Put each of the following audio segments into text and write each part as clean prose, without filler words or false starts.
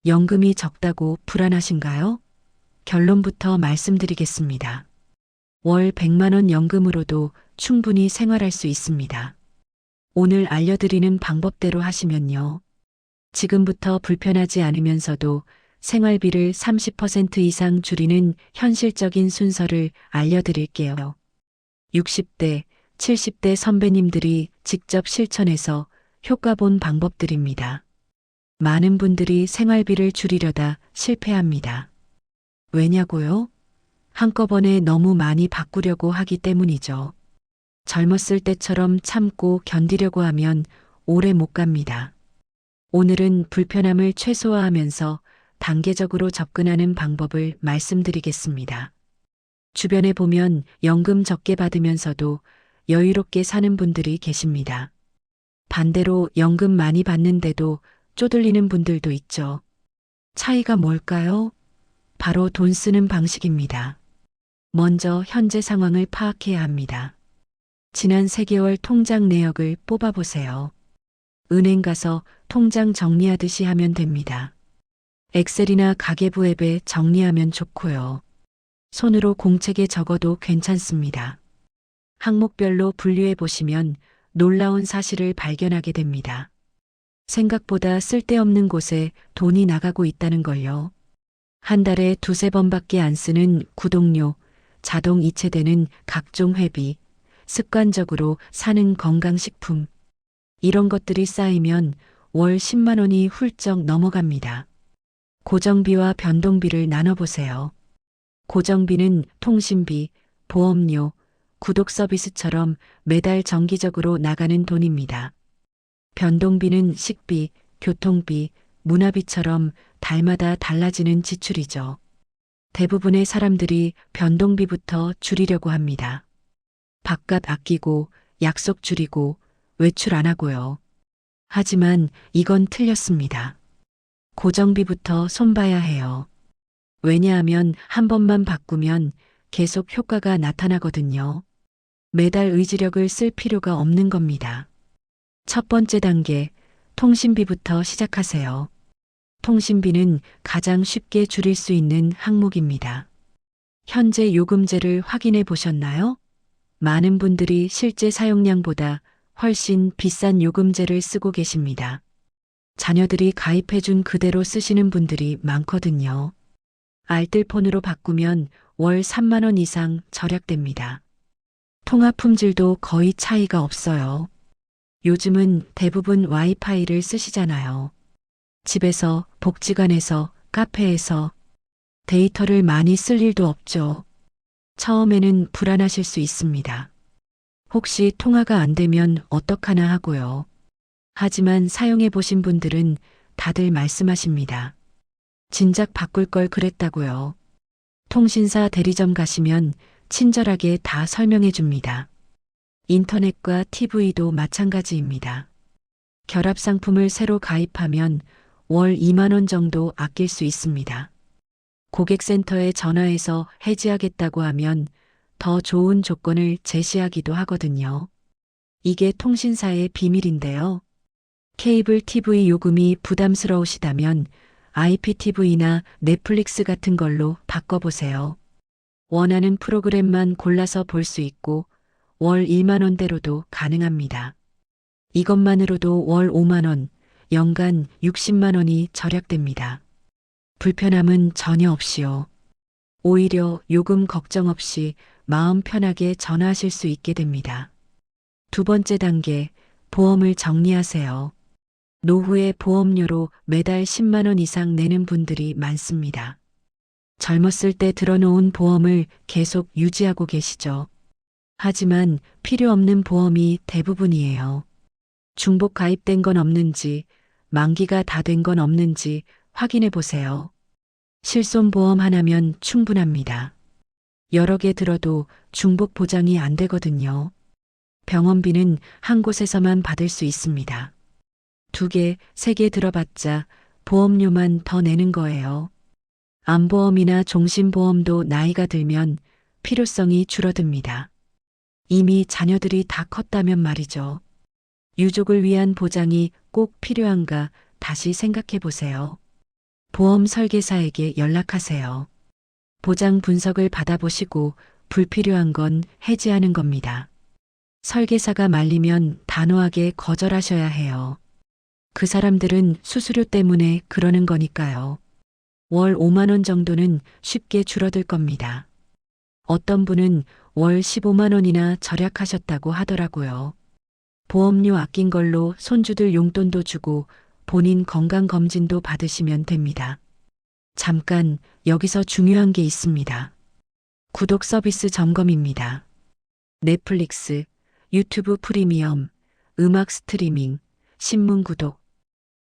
연금이 적다고 불안하신가요? 결론부터 말씀드리겠습니다. 월 100만 원 연금으로도 충분히 생활할 수 있습니다. 오늘 알려드리는 방법대로 하시면요. 지금부터 불편하지 않으면서도 생활비를 30% 이상 줄이는 현실적인 순서를 알려드릴게요. 60대, 70대 선배님들이 직접 실천해서 효과 본 방법들입니다. 많은 분들이 생활비를 줄이려다 실패합니다. 왜냐고요? 한꺼번에 너무 많이 바꾸려고 하기 때문이죠. 젊었을 때처럼 참고 견디려고 하면 오래 못 갑니다. 오늘은 불편함을 최소화하면서 단계적으로 접근하는 방법을 말씀드리겠습니다. 주변에 보면 연금 적게 받으면서도 여유롭게 사는 분들이 계십니다. 반대로 연금 많이 받는데도 쪼들리는 분들도 있죠. 차이가 뭘까요? 바로 돈 쓰는 방식입니다. 먼저 현재 상황을 파악해야 합니다. 지난 3개월 통장 내역을 뽑아보세요. 은행 가서 통장 정리하듯이 하면 됩니다. 엑셀이나 가계부 앱에 정리하면 좋고요. 손으로 공책에 적어도 괜찮습니다. 항목별로 분류해 보시면 놀라운 사실을 발견하게 됩니다. 생각보다 쓸데없는 곳에 돈이 나가고 있다는 걸요. 한 달에 2~3번밖에 안 쓰는 구독료, 자동 이체되는 각종 회비, 습관적으로 사는 건강식품, 이런 것들이 쌓이면 월 10만 원이 훌쩍 넘어갑니다. 고정비와 변동비를 나눠보세요. 고정비는 통신비, 보험료, 구독 서비스처럼 매달 정기적으로 나가는 돈입니다. 변동비는 식비, 교통비, 문화비처럼 달마다 달라지는 지출이죠. 대부분의 사람들이 변동비부터 줄이려고 합니다. 밥값 아끼고, 약속 줄이고, 외출 안 하고요. 하지만 이건 틀렸습니다. 고정비부터 손봐야 해요. 왜냐하면 한 번만 바꾸면 계속 효과가 나타나거든요. 매달 의지력을 쓸 필요가 없는 겁니다. 첫 번째 단계, 통신비부터 시작하세요. 통신비는 가장 쉽게 줄일 수 있는 항목입니다. 현재 요금제를 확인해 보셨나요? 많은 분들이 실제 사용량보다 훨씬 비싼 요금제를 쓰고 계십니다. 자녀들이 가입해준 그대로 쓰시는 분들이 많거든요. 알뜰폰으로 바꾸면 월 3만 원 이상 절약됩니다. 통화 품질도 거의 차이가 없어요. 요즘은 대부분 와이파이를 쓰시잖아요. 집에서, 복지관에서, 카페에서 데이터를 많이 쓸 일도 없죠. 처음에는 불안하실 수 있습니다. 혹시 통화가 안 되면 어떡하나 하고요. 하지만 사용해 보신 분들은 다들 말씀하십니다. 진작 바꿀 걸 그랬다고요. 통신사 대리점 가시면 친절하게 다 설명해 줍니다. 인터넷과 TV도 마찬가지입니다. 결합 상품을 새로 가입하면 월 2만 원 정도 아낄 수 있습니다. 고객센터에 전화해서 해지하겠다고 하면 더 좋은 조건을 제시하기도 하거든요. 이게 통신사의 비밀인데요. 케이블 TV 요금이 부담스러우시다면 IPTV나 넷플릭스 같은 걸로 바꿔보세요. 원하는 프로그램만 골라서 볼 수 있고 월 1만 원대로도 가능합니다. 이것만으로도 월 5만 원, 연간 60만 원이 절약됩니다. 불편함은 전혀 없이요. 오히려 요금 걱정 없이 마음 편하게 전화하실 수 있게 됩니다. 두 번째 단계, 보험을 정리하세요. 노후에 보험료로 매달 10만 원 이상 내는 분들이 많습니다. 젊었을 때 들어놓은 보험을 계속 유지하고 계시죠. 하지만 필요 없는 보험이 대부분이에요. 중복 가입된 건 없는지, 만기가 다 된 건 없는지 확인해 보세요. 실손보험 하나면 충분합니다. 여러 개 들어도 중복 보장이 안 되거든요. 병원비는 한 곳에서만 받을 수 있습니다. 2개, 3개 들어봤자 보험료만 더 내는 거예요. 암보험이나 종신보험도 나이가 들면 필요성이 줄어듭니다. 이미 자녀들이 다 컸다면 말이죠. 유족을 위한 보장이 꼭 필요한가 다시 생각해 보세요. 보험 설계사에게 연락하세요. 보장 분석을 받아보시고 불필요한 건 해지하는 겁니다. 설계사가 말리면 단호하게 거절하셔야 해요. 그 사람들은 수수료 때문에 그러는 거니까요. 월 5만 원 정도는 쉽게 줄어들 겁니다. 어떤 분은 월 15만 원이나 절약하셨다고 하더라고요. 보험료 아낀 걸로 손주들 용돈도 주고 본인 건강검진도 받으시면 됩니다. 잠깐 여기서 중요한 게 있습니다. 구독 서비스 점검입니다. 넷플릭스, 유튜브 프리미엄, 음악 스트리밍, 신문 구독.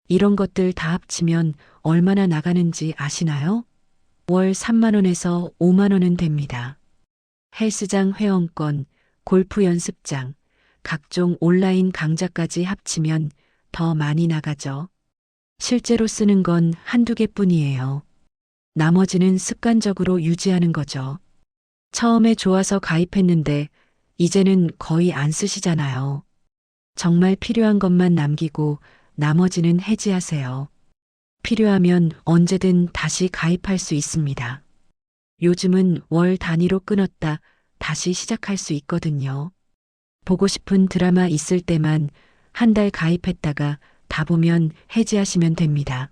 이런 것들 다 합치면 얼마나 나가는지 아시나요? 월 3만 원에서 5만 원은 됩니다. 헬스장 회원권, 골프 연습장, 각종 온라인 강좌까지 합치면 더 많이 나가죠. 실제로 쓰는 건 한두 개뿐이에요. 나머지는 습관적으로 유지하는 거죠. 처음에 좋아서 가입했는데 이제는 거의 안 쓰시잖아요. 정말 필요한 것만 남기고 나머지는 해지하세요. 필요하면 언제든 다시 가입할 수 있습니다. 요즘은 월 단위로 끊었다 다시 시작할 수 있거든요. 보고 싶은 드라마 있을 때만 한 달 가입했다가 다 보면 해지하시면 됩니다.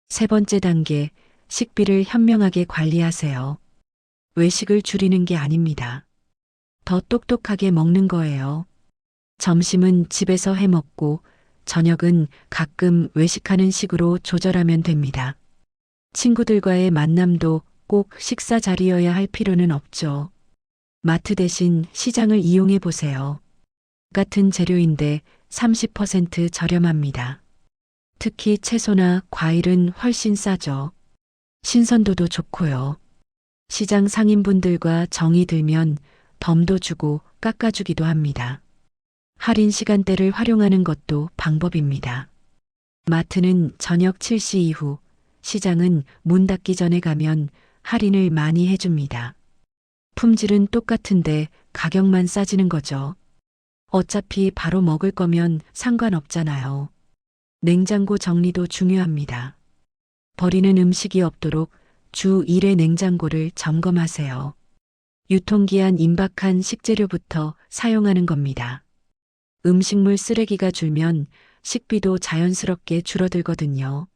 세 번째 단계, 식비를 현명하게 관리하세요. 외식을 줄이는 게 아닙니다. 더 똑똑하게 먹는 거예요. 점심은 집에서 해 먹고 저녁은 가끔 외식하는 식으로 조절하면 됩니다. 친구들과의 만남도 꼭 식사 자리여야 할 필요는 없죠. 마트 대신 시장을 이용해 보세요. 같은 재료인데 30% 저렴합니다. 특히 채소나 과일은 훨씬 싸죠. 신선도도 좋고요. 시장 상인분들과 정이 들면 덤도 주고 깎아주기도 합니다. 할인 시간대를 활용하는 것도 방법입니다. 마트는 저녁 7시 이후, 시장은 문 닫기 전에 가면 할인을 많이 해줍니다. 품질은 똑같은데 가격만 싸지는 거죠. 어차피 바로 먹을 거면 상관없잖아요. 냉장고 정리도 중요합니다. 버리는 음식이 없도록 주 1회 냉장고를 점검하세요. 유통기한 임박한 식재료부터 사용하는 겁니다. 음식물 쓰레기가 줄면 식비도 자연스럽게 줄어들거든요.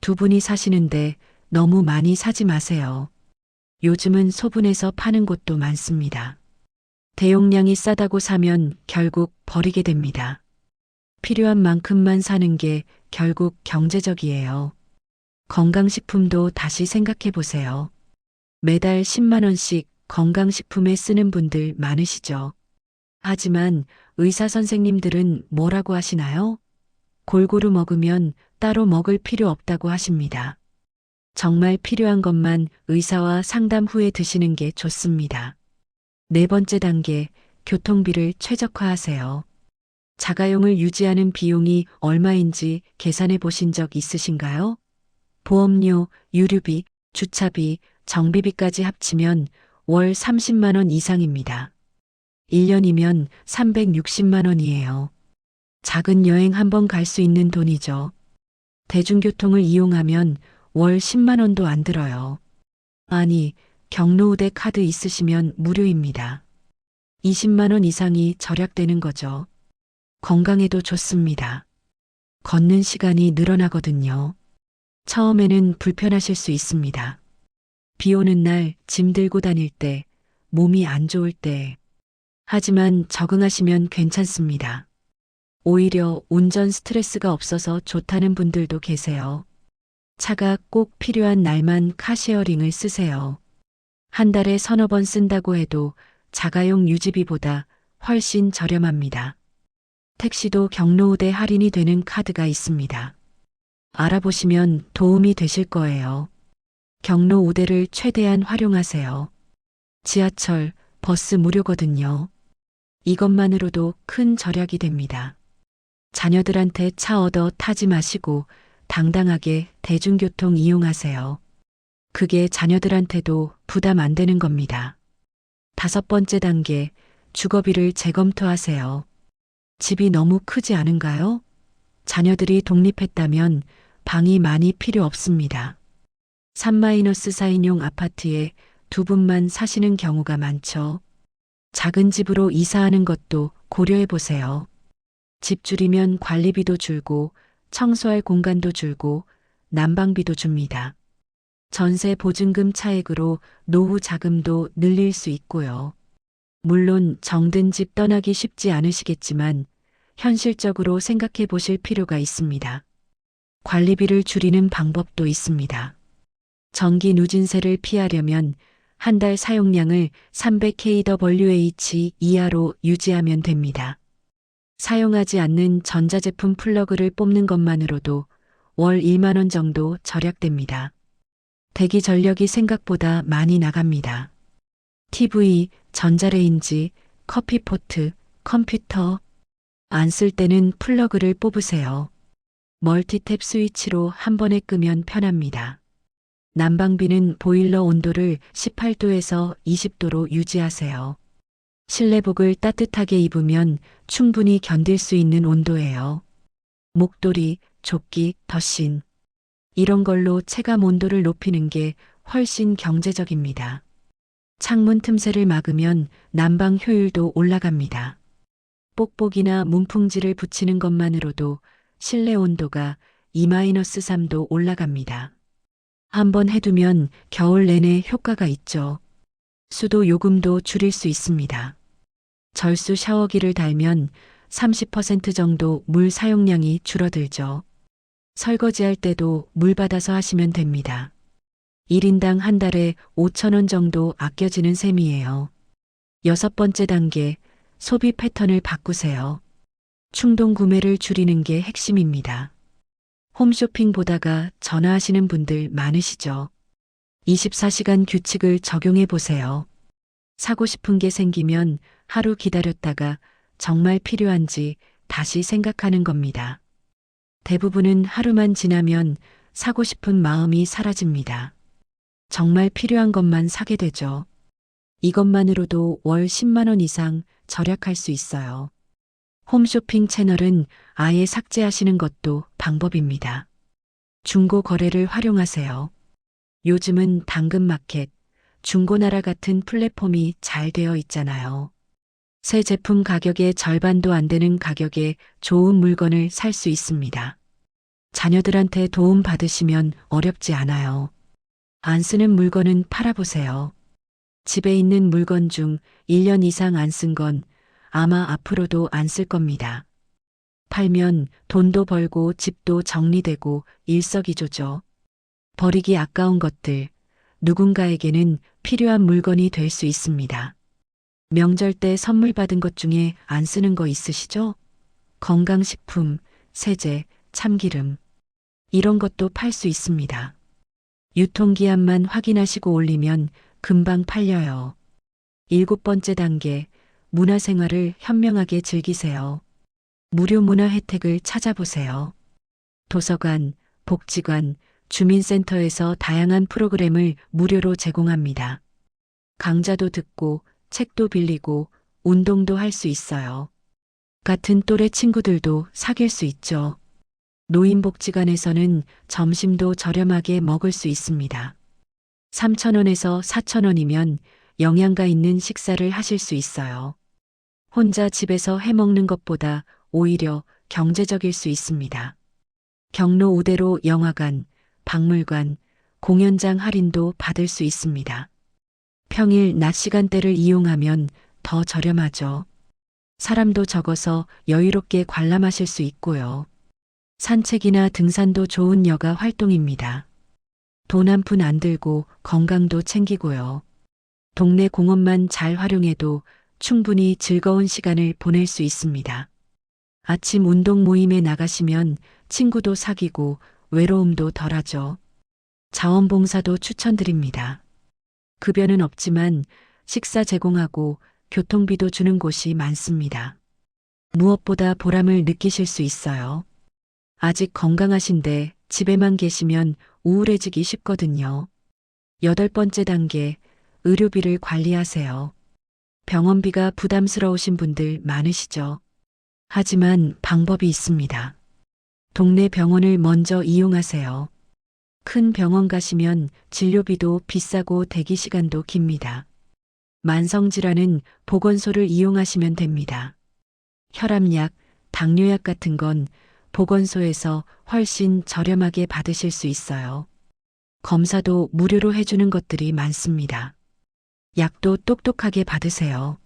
두 분이 사시는데 너무 많이 사지 마세요. 요즘은 소분해서 파는 곳도 많습니다. 대용량이 싸다고 사면 결국 버리게 됩니다. 필요한 만큼만 사는 게 결국 경제적이에요. 건강식품도 다시 생각해 보세요. 매달 10만 원씩 건강식품에 쓰는 분들 많으시죠? 하지만 의사 선생님들은 뭐라고 하시나요? 골고루 먹으면 따로 먹을 필요 없다고 하십니다. 정말 필요한 것만 의사와 상담 후에 드시는 게 좋습니다. 네 번째 단계, 교통비를 최적화하세요. 자가용을 유지하는 비용이 얼마인지 계산해 보신 적 있으신가요? 보험료, 유류비, 주차비, 정비비까지 합치면 월 30만 원 이상입니다. 1년이면 360만 원이에요. 작은 여행 한번 갈 수 있는 돈이죠. 대중교통을 이용하면 월 10만 원도 안 들어요. 아니, 경로우대 카드 있으시면 무료입니다. 20만 원 이상이 절약되는 거죠. 건강에도 좋습니다. 걷는 시간이 늘어나거든요. 처음에는 불편하실 수 있습니다. 비 오는 날 짐 들고 다닐 때, 몸이 안 좋을 때. 하지만 적응하시면 괜찮습니다. 오히려 운전 스트레스가 없어서 좋다는 분들도 계세요. 차가 꼭 필요한 날만 카쉐어링을 쓰세요. 한 달에 서너 번 쓴다고 해도 자가용 유지비보다 훨씬 저렴합니다. 택시도 경로우대 할인이 되는 카드가 있습니다. 알아보시면 도움이 되실 거예요. 경로우대를 최대한 활용하세요. 지하철, 버스 무료거든요. 이것만으로도 큰 절약이 됩니다. 자녀들한테 차 얻어 타지 마시고 당당하게 대중교통 이용하세요. 그게 자녀들한테도 부담 안 되는 겁니다. 다섯 번째 단계, 주거비를 재검토하세요. 집이 너무 크지 않은가요? 자녀들이 독립했다면 방이 많이 필요 없습니다. 3-4인용 아파트에 두 분만 사시는 경우가 많죠. 작은 집으로 이사하는 것도 고려해 보세요. 집 줄이면 관리비도 줄고 청소할 공간도 줄고 난방비도 줍니다. 전세 보증금 차액으로 노후 자금도 늘릴 수 있고요. 물론 정든 집 떠나기 쉽지 않으시겠지만 현실적으로 생각해 보실 필요가 있습니다. 관리비를 줄이는 방법도 있습니다. 전기 누진세를 피하려면 한 달 사용량을 300kWh 이하로 유지하면 됩니다. 사용하지 않는 전자제품 플러그를 뽑는 것만으로도 월 1만 원 정도 절약됩니다. 대기 전력이 생각보다 많이 나갑니다. TV, 전자레인지, 커피포트, 컴퓨터 안 쓸 때는 플러그를 뽑으세요. 멀티탭 스위치로 한 번에 끄면 편합니다. 난방비는 보일러 온도를 18도에서 20도로 유지하세요. 실내복을 따뜻하게 입으면 충분히 견딜 수 있는 온도예요. 목도리, 조끼, 덧신 이런 걸로 체감 온도를 높이는 게 훨씬 경제적입니다. 창문 틈새를 막으면 난방 효율도 올라갑니다. 뽁뽁이나 문풍지를 붙이는 것만으로도 실내 온도가 2-3도 올라갑니다. 한번 해두면 겨울 내내 효과가 있죠. 수도 요금도 줄일 수 있습니다. 절수 샤워기를 달면 30% 정도 물 사용량이 줄어들죠. 설거지할 때도 물 받아서 하시면 됩니다. 1인당 한 달에 5,000원 정도 아껴지는 셈이에요. 6번째 단계, 소비 패턴을 바꾸세요. 충동 구매를 줄이는 게 핵심입니다. 홈쇼핑 보다가 전화하시는 분들 많으시죠? 24시간 규칙을 적용해 보세요. 사고 싶은 게 생기면 하루 기다렸다가 정말 필요한지 다시 생각하는 겁니다. 대부분은 하루만 지나면 사고 싶은 마음이 사라집니다. 정말 필요한 것만 사게 되죠. 이것만으로도 월 10만 원 이상 절약할 수 있어요. 홈쇼핑 채널은 아예 삭제하시는 것도 방법입니다. 중고 거래를 활용하세요. 요즘은 당근마켓, 중고나라 같은 플랫폼이 잘 되어 있잖아요. 새 제품 가격의 절반도 안 되는 가격에 좋은 물건을 살 수 있습니다. 자녀들한테 도움 받으시면 어렵지 않아요. 안 쓰는 물건은 팔아보세요. 집에 있는 물건 중 1년 이상 안 쓴 건 아마 앞으로도 안 쓸 겁니다. 팔면 돈도 벌고 집도 정리되고 일석이조죠. 버리기 아까운 것들, 누군가에게는 필요한 물건이 될 수 있습니다. 명절 때 선물 받은 것 중에 안 쓰는 거 있으시죠? 건강식품, 세제, 참기름. 이런 것도 팔 수 있습니다. 유통기한만 확인하시고 올리면 금방 팔려요. 7번째 단계, 문화생활을 현명하게 즐기세요. 무료 문화 혜택을 찾아보세요. 도서관, 복지관, 주민센터에서 다양한 프로그램을 무료로 제공합니다. 강좌도 듣고 책도 빌리고 운동도 할 수 있어요. 같은 또래 친구들도 사귈 수 있죠. 노인복지관에서는 점심도 저렴하게 먹을 수 있습니다. 3,000원에서 4,000원이면 영양가 있는 식사를 하실 수 있어요. 혼자 집에서 해먹는 것보다 오히려 경제적일 수 있습니다. 경로 우대로 영화관, 박물관, 공연장 할인도 받을 수 있습니다. 평일 낮 시간대를 이용하면 더 저렴하죠. 사람도 적어서 여유롭게 관람하실 수 있고요. 산책이나 등산도 좋은 여가 활동입니다. 돈 한 푼 안 들고 건강도 챙기고요. 동네 공원만 잘 활용해도 충분히 즐거운 시간을 보낼 수 있습니다. 아침 운동 모임에 나가시면 친구도 사귀고 외로움도 덜하죠. 자원봉사도 추천드립니다. 급여는 없지만 식사 제공하고 교통비도 주는 곳이 많습니다. 무엇보다 보람을 느끼실 수 있어요. 아직 건강하신데 집에만 계시면 우울해지기 쉽거든요. 8번째 단계, 의료비를 관리하세요. 병원비가 부담스러우신 분들 많으시죠? 하지만 방법이 있습니다. 동네 병원을 먼저 이용하세요. 큰 병원 가시면 진료비도 비싸고 대기 시간도 깁니다. 만성질환은 보건소를 이용하시면 됩니다. 혈압약, 당뇨약 같은 건 보건소에서 훨씬 저렴하게 받으실 수 있어요. 검사도 무료로 해주는 것들이 많습니다. 약도 똑똑하게 받으세요.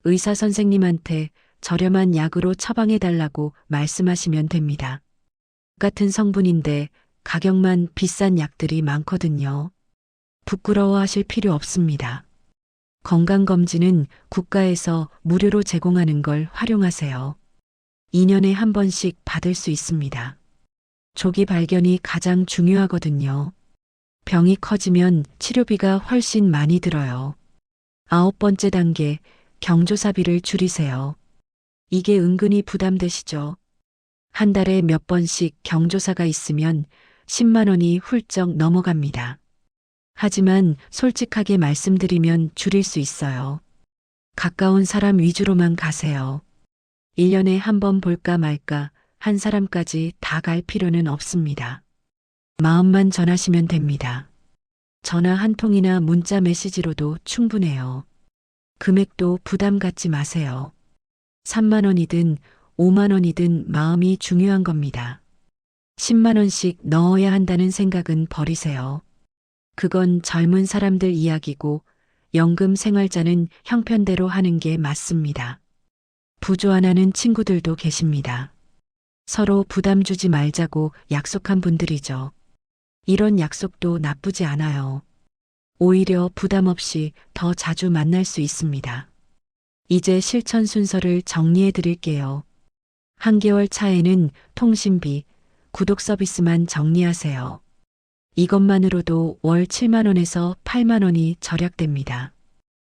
의사 선생님한테 저렴한 약으로 처방해 달라고 말씀하시면 됩니다. 같은 성분인데 가격만 비싼 약들이 많거든요. 부끄러워하실 필요 없습니다. 건강검진은 국가에서 무료로 제공하는 걸 활용하세요. 2년에 한 번씩 받을 수 있습니다. 조기 발견이 가장 중요하거든요. 병이 커지면 치료비가 훨씬 많이 들어요. 9번째 단계, 경조사비를 줄이세요. 이게 은근히 부담되시죠? 한 달에 몇 번씩 경조사가 있으면 10만 원이 훌쩍 넘어갑니다. 하지만 솔직하게 말씀드리면 줄일 수 있어요. 가까운 사람 위주로만 가세요. 1년에 한 번 볼까 말까 한 사람까지 다 갈 필요는 없습니다. 마음만 전하시면 됩니다. 전화 한 통이나 문자 메시지로도 충분해요. 금액도 부담 갖지 마세요. 3만 원이든 5만 원이든 마음이 중요한 겁니다. 10만 원씩 넣어야 한다는 생각은 버리세요. 그건 젊은 사람들 이야기고 연금 생활자는 형편대로 하는 게 맞습니다. 부조 안 하는 친구들도 계십니다. 서로 부담 주지 말자고 약속한 분들이죠. 이런 약속도 나쁘지 않아요. 오히려 부담 없이 더 자주 만날 수 있습니다. 이제 실천 순서를 정리해 드릴게요. 한개월 차에는 통신비, 구독 서비스만 정리하세요. 이것만으로도 월 7만 원에서 8만 원이 절약됩니다.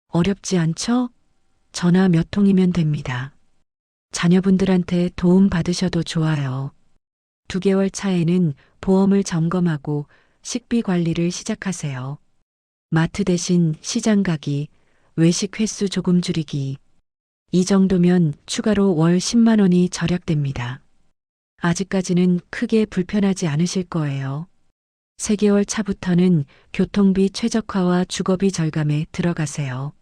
어렵지 않죠? 전화 몇 통이면 됩니다. 자녀분들한테 도움 받으셔도 좋아요. 2개월 차에는 보험을 점검하고 식비 관리를 시작하세요. 마트 대신 시장 가기, 외식 횟수 조금 줄이기. 이 정도면 추가로 월 10만 원이 절약됩니다. 아직까지는 크게 불편하지 않으실 거예요. 3개월 차부터는 교통비 최적화와 주거비 절감에 들어가세요.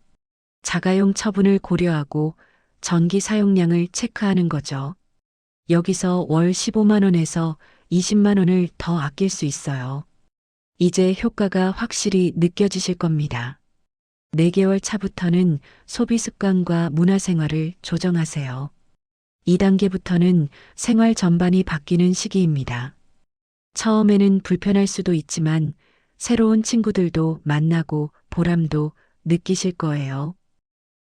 자가용 처분을 고려하고 전기 사용량을 체크하는 거죠. 여기서 월 15만 원에서 20만 원을 더 아낄 수 있어요. 이제 효과가 확실히 느껴지실 겁니다. 4개월 차부터는 소비 습관과 문화 생활을 조정하세요. 2단계부터는 생활 전반이 바뀌는 시기입니다. 처음에는 불편할 수도 있지만 새로운 친구들도 만나고 보람도 느끼실 거예요.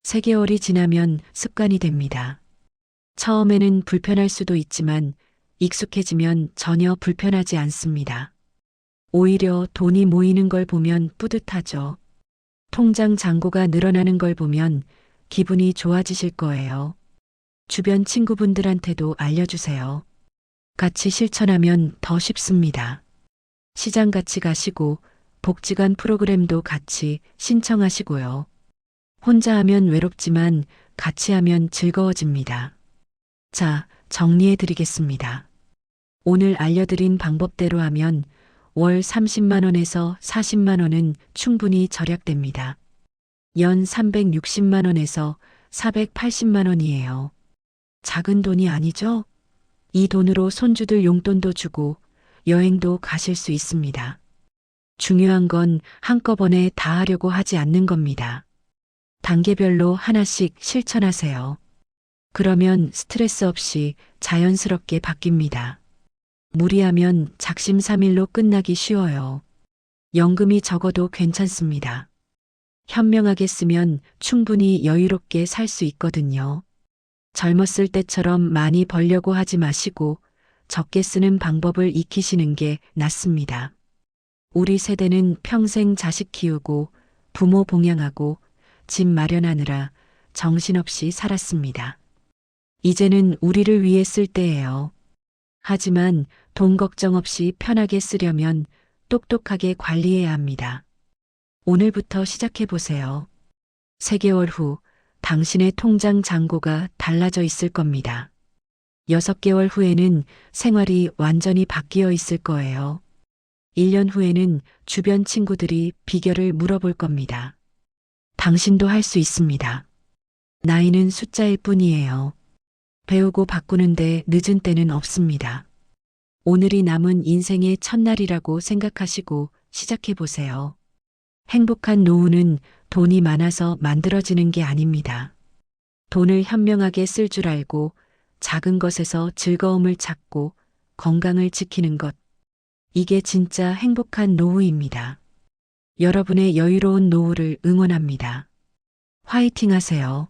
3개월이 지나면 습관이 됩니다. 처음에는 불편할 수도 있지만 익숙해지면 전혀 불편하지 않습니다. 오히려 돈이 모이는 걸 보면 뿌듯하죠. 통장 잔고가 늘어나는 걸 보면 기분이 좋아지실 거예요. 주변 친구분들한테도 알려주세요. 같이 실천하면 더 쉽습니다. 시장 같이 가시고 복지관 프로그램도 같이 신청하시고요. 혼자 하면 외롭지만 같이 하면 즐거워집니다. 자, 정리해 드리겠습니다. 오늘 알려드린 방법대로 하면 월 30만 원에서 40만 원은 충분히 절약됩니다. 연 360만 원에서 480만 원이에요. 작은 돈이 아니죠? 이 돈으로 손주들 용돈도 주고 여행도 가실 수 있습니다. 중요한 건 한꺼번에 다 하려고 하지 않는 겁니다. 단계별로 하나씩 실천하세요. 그러면 스트레스 없이 자연스럽게 바뀝니다. 무리하면 작심삼일로 끝나기 쉬워요. 연금이 적어도 괜찮습니다. 현명하게 쓰면 충분히 여유롭게 살 수 있거든요. 젊었을 때처럼 많이 벌려고 하지 마시고 적게 쓰는 방법을 익히시는 게 낫습니다. 우리 세대는 평생 자식 키우고 부모 봉양하고 집 마련하느라 정신없이 살았습니다. 이제는 우리를 위해 쓸 때예요. 하지만 돈 걱정 없이 편하게 쓰려면 똑똑하게 관리해야 합니다. 오늘부터 시작해 보세요. 3개월 후 당신의 통장 잔고가 달라져 있을 겁니다. 6개월 후에는 생활이 완전히 바뀌어 있을 거예요. 1년 후에는 주변 친구들이 비결을 물어볼 겁니다. 당신도 할 수 있습니다. 나이는 숫자일 뿐이에요. 배우고 바꾸는데 늦은 때는 없습니다. 오늘이 남은 인생의 첫날이라고 생각하시고 시작해 보세요. 행복한 노후는 돈이 많아서 만들어지는 게 아닙니다. 돈을 현명하게 쓸 줄 알고 작은 것에서 즐거움을 찾고 건강을 지키는 것. 이게 진짜 행복한 노후입니다. 여러분의 여유로운 노후를 응원합니다. 화이팅 하세요.